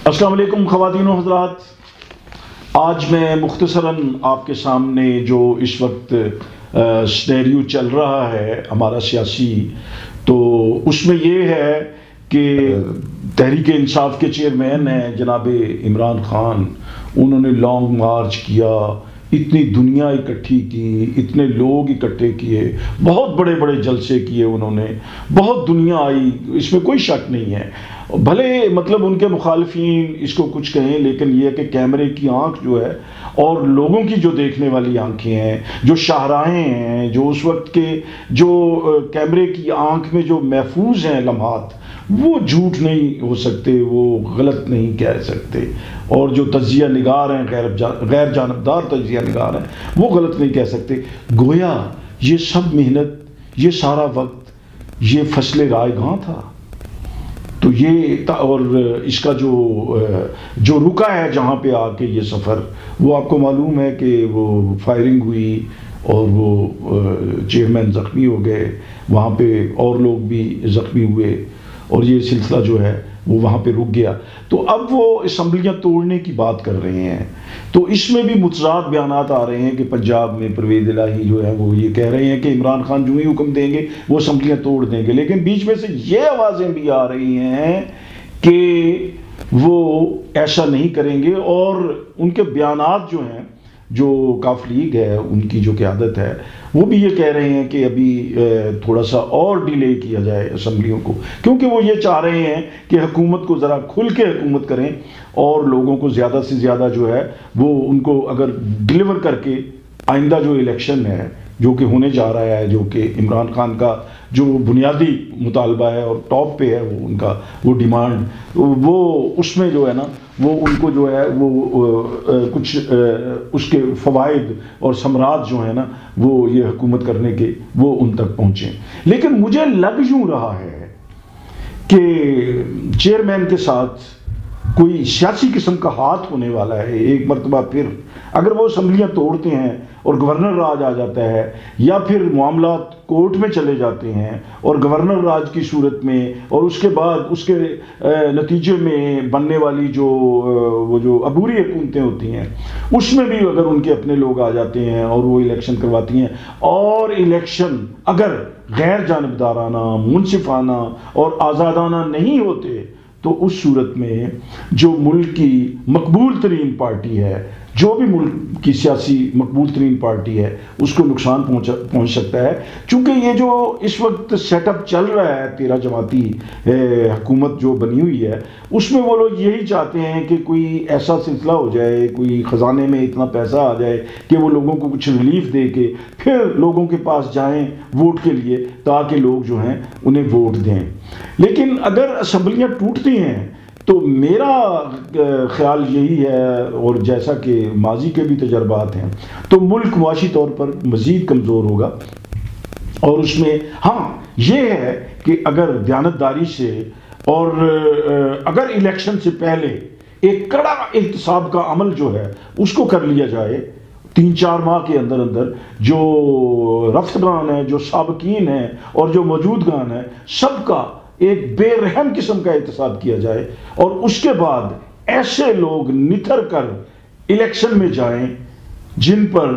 अस्सलाम वालेकुम ख़वातीन व हज़रात, आज मैं मुख्तसरन आपके सामने जो इस वक्त सिनेरियो चल रहा है हमारा सियासी, तो उसमें ये है कि तहरीक इंसाफ के चेयरमैन हैं जनाब इमरान खान, उन्होंने लॉन्ग मार्च किया, इतनी दुनिया इकट्ठी की, इतने लोग इकट्ठे किए, बहुत बड़े बड़े जलसे किए उन्होंने, बहुत दुनिया आई, इसमें कोई शक नहीं है। भले मतलब उनके मुखालिफिन इसको कुछ कहें, लेकिन यह कि कैमरे की आंख जो है और लोगों की जो देखने वाली आंखें हैं, जो शाहराहें हैं, जो उस वक्त के जो कैमरे की आंख में जो महफूज हैं लम्हात, वो झूठ नहीं हो सकते, वो गलत नहीं कह सकते। और जो तजिया निगार हैं, गैर जानबदार तजिया निगार हैं, वो गलत नहीं कह सकते। गोया ये सब मेहनत, ये सारा वक्त, ये फसले रायगां था। तो ये और इसका जो रुका है जहाँ पे आके ये सफ़र, वो आपको मालूम है कि वो फायरिंग हुई और वो चेयरमैन ज़ख्मी हो गए, वहाँ पे और लोग भी ज़ख्मी हुए और ये सिलसिला जो है वो वहाँ पे रुक गया। तो अब वो असम्बलियाँ तोड़ने की बात कर रहे हैं, तो इसमें भी मुतज़ाद बयानात आ रहे हैं कि पंजाब में परवेज़ इलाही जो है वो ये कह रहे हैं कि इमरान खान जो ही हुक्म देंगे वो असम्बलियाँ तोड़ देंगे, लेकिन बीच में से ये आवाज़ें भी आ रही हैं कि वो ऐसा नहीं करेंगे। और उनके बयानात जो हैं, जो काफ लीग है उनकी जो क़यादत है, वो भी ये कह रहे हैं कि अभी थोड़ा सा और डिले किया जाए असम्बलियों को, क्योंकि वो ये चाह रहे हैं कि हुकूमत को ज़रा खुल के हुकूमत करें और लोगों को ज़्यादा से ज़्यादा जो है वो उनको अगर डिलीवर करके आइंदा जो इलेक्शन है जो कि होने जा रहा है, जो कि इमरान खान का जो बुनियादी मुतालबा है और टॉप पे है वो उनका वो डिमांड, वो उसमें जो है ना वो उनको जो है वो कुछ उसके फ़वाइद और समरात जो है ना वो ये हुकूमत करने के वो उन तक पहुँचे। लेकिन मुझे लग यूँ रहा है कि चेयरमैन के साथ कोई सियासी किस्म का हाथ होने वाला है एक मरतबा फिर। अगर वो असम्बलियाँ तोड़ते हैं और गवर्नर राज आ जाता है, या फिर मामलात कोर्ट में चले जाते हैं और गवर्नर राज की सूरत में, और उसके बाद उसके नतीजे में बनने वाली वो जो अबूरी हुकूमतें होती हैं, उसमें भी अगर उनके अपने लोग आ जाते हैं और वो इलेक्शन करवाती हैं, और इलेक्शन अगर गैर जानबदाराना, मुनसिफाना और आज़ादाना नहीं होते, तो उस सूरत में जो मुल्क की मकबूल तरीन पार्टी है, जो भी मुल्क की सियासी मकबूल तरीन पार्टी है, उसको नुकसान पहुंच सकता है। चूँकि ये जो इस वक्त सेटअप चल रहा है 13 जमाती हुकूमत जो बनी हुई है, उसमें वो लोग यही चाहते हैं कि कोई ऐसा सिलसिला हो जाए, कोई ख़जाने में इतना पैसा आ जाए कि वो लोगों को कुछ रिलीफ दे के फिर लोगों के पास जाएं वोट के लिए, ताकि लोग जो हैं उन्हें वोट दें। लेकिन अगर असम्बलियाँ टूटती हैं तो मेरा ख्याल यही है, और जैसा कि माजी के भी तजर्बात हैं, तो मुल्क मुआशी तौर पर मज़ीद कमज़ोर होगा। और उसमें हाँ ये है कि अगर दयानतदारी से और अगर इलेक्शन से पहले एक कड़ा एहतसाब का अमल जो है उसको कर लिया जाए 3-4 माह के अंदर अंदर, जो रफ्तगान है, जो साबकीन है और जो मौजूदगान है, सबका एक बेरहम किस्म का एहतसाब किया जाए, और उसके बाद ऐसे लोग निथर कर इलेक्शन में जाएं जिन पर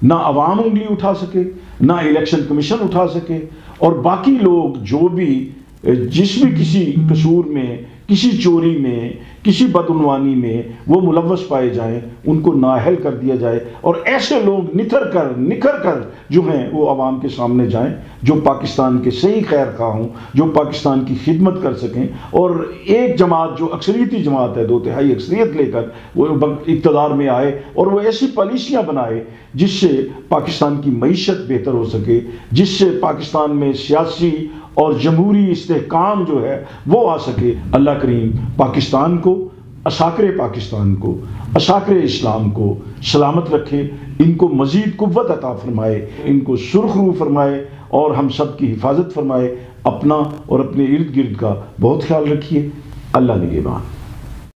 ना अवाम उंगली उठा सके, ना इलेक्शन कमीशन उठा सके, और बाकी लोग जो भी जिस भी किसी कसूर में, किसी चोरी में, किसी बदउनवानी में वो मुलव्वस पाए जाएं, उनको नाअहल कर दिया जाए, और ऐसे लोग निखर कर जो हैं वो आवाम के सामने जाएं, जो पाकिस्तान के सही खैर खा हों, जो पाकिस्तान की खिदमत कर सकें। और एक जमात जो अक्सरियती जमात है, 2/3 अक्सरियत लेकर वो इक़्तिदार में आए और वो ऐसी पॉलिसियाँ बनाए जिससे पाकिस्तान की मईशत बेहतर हो सके, जिससे पाकिस्तान में सियासी और जमहूरी इस्तेहकाम जो है वो आ सके। अल्लाह करीम पाकिस्तान को, असाकरे पाकिस्तान को, असाकरे इस्लाम को सलामत रखे, इनको मज़ीद कुव्वत अता फरमाए, इनको सुरखरू फरमाए और हम सब की हिफाजत फरमाए। अपना और अपने इर्द गिर्द का बहुत ख्याल रखिए। अल्लाह निगहबान।